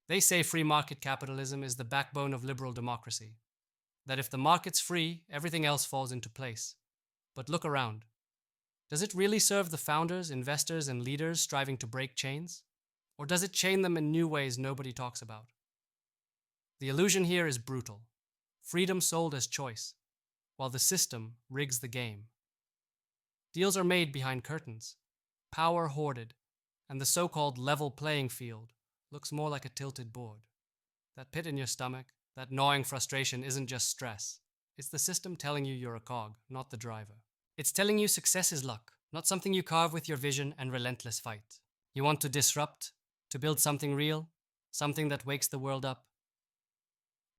They say free market capitalism is the backbone of liberal democracy, that if the market's free, everything else falls into place. But look around. Does it really serve the founders, investors, and leaders striving to break chains? Or does it chain them in new ways nobody talks about? The illusion here is brutal. Freedom sold as choice, while the system rigs the game. Deals are made behind curtains, power hoarded, and the so-called level playing field looks more like a tilted board. That pit in your stomach, that gnawing frustration isn't just stress. It's the system telling you you're a cog, not the driver. It's telling you success is luck, not something you carve with your vision and relentless fight. You want to disrupt, to build something real, something that wakes the world up.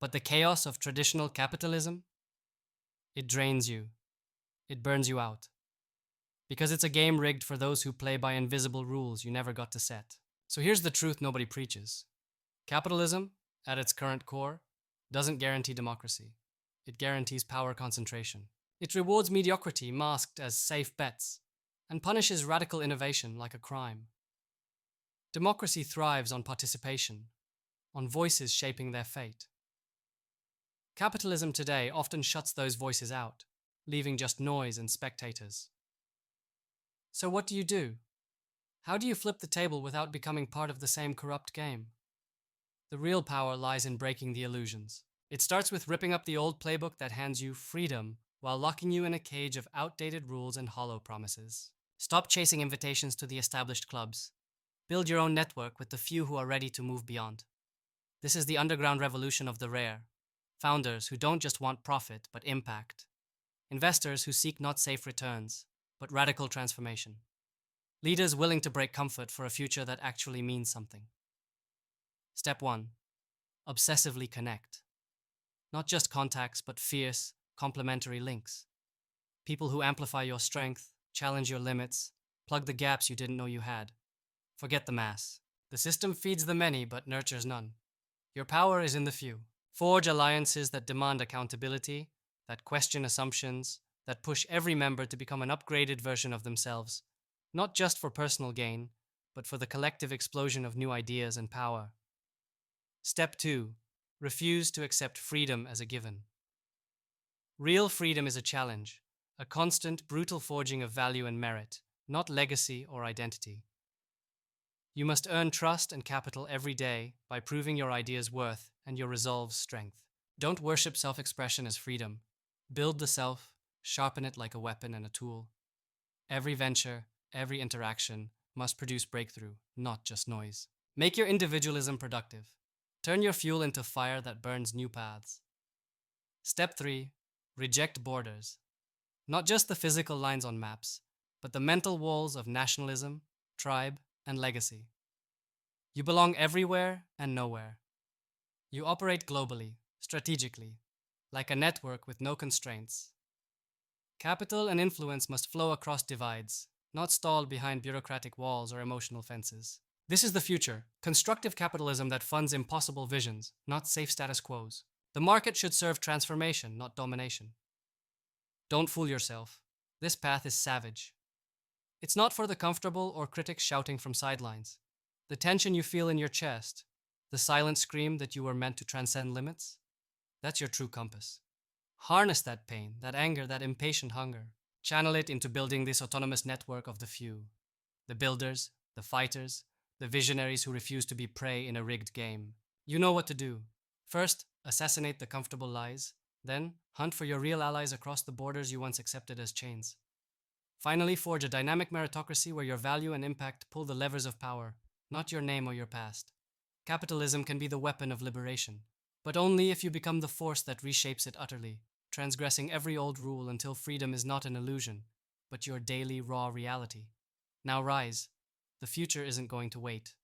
But the chaos of traditional capitalism, it drains you. It burns you out. Because it's a game rigged for those who play by invisible rules you never got to set. So here's the truth nobody preaches. Capitalism, at its current core, doesn't guarantee democracy. It guarantees power concentration. It rewards mediocrity masked as safe bets, and punishes radical innovation like a crime. Democracy thrives on participation, on voices shaping their fate. Capitalism today often shuts those voices out, leaving just noise and spectators. So what do you do? How do you flip the table without becoming part of the same corrupt game? The real power lies in breaking the illusions. It starts with ripping up the old playbook that hands you freedom while locking you in a cage of outdated rules and hollow promises. Stop chasing invitations to the established clubs. Build your own network with the few who are ready to move beyond. This is the underground revolution of the rare. Founders who don't just want profit but impact. Investors who seek not safe returns, but radical transformation. Leaders willing to break comfort for a future that actually means something. Step 1. Obsessively connect. Not just contacts, but fierce, complementary links. People who amplify your strength, challenge your limits, plug the gaps you didn't know you had. Forget the mass. The system feeds the many, but nurtures none. Your power is in the few. Forge alliances that demand accountability, that question assumptions, that push every member to become an upgraded version of themselves, not just for personal gain, but for the collective explosion of new ideas and power. Step 2. Refuse to accept freedom as a given. Real freedom is a challenge, a constant, brutal forging of value and merit, not legacy or identity. You must earn trust and capital every day by proving your ideas' worth and your resolve's strength. Don't worship self-expression as freedom. Build the self, sharpen it like a weapon and a tool. Every venture, every interaction must produce breakthrough, not just noise. Make your individualism productive. Turn your fuel into fire that burns new paths. Step 3. Reject borders. Not just the physical lines on maps, but the mental walls of nationalism, tribe, and legacy. You belong everywhere and nowhere. You operate globally, strategically, like a network with no constraints. Capital and influence must flow across divides, not stalled behind bureaucratic walls or emotional fences. This is the future, constructive capitalism that funds impossible visions, not safe status quos. The market should serve transformation, not domination. Don't fool yourself. This path is savage. It's not for the comfortable or critics shouting from sidelines. The tension you feel in your chest, the silent scream that you were meant to transcend limits, that's your true compass. Harness that pain, that anger, that impatient hunger. Channel it into building this autonomous network of the few. The builders, the fighters, the visionaries who refuse to be prey in a rigged game. You know what to do. First, assassinate the comfortable lies. Then, hunt for your real allies across the borders you once accepted as chains. Finally, forge a dynamic meritocracy where your value and impact pull the levers of power, not your name or your past. Capitalism can be the weapon of liberation, but only if you become the force that reshapes it utterly, transgressing every old rule until freedom is not an illusion, but your daily raw reality. Now rise. The future isn't going to wait.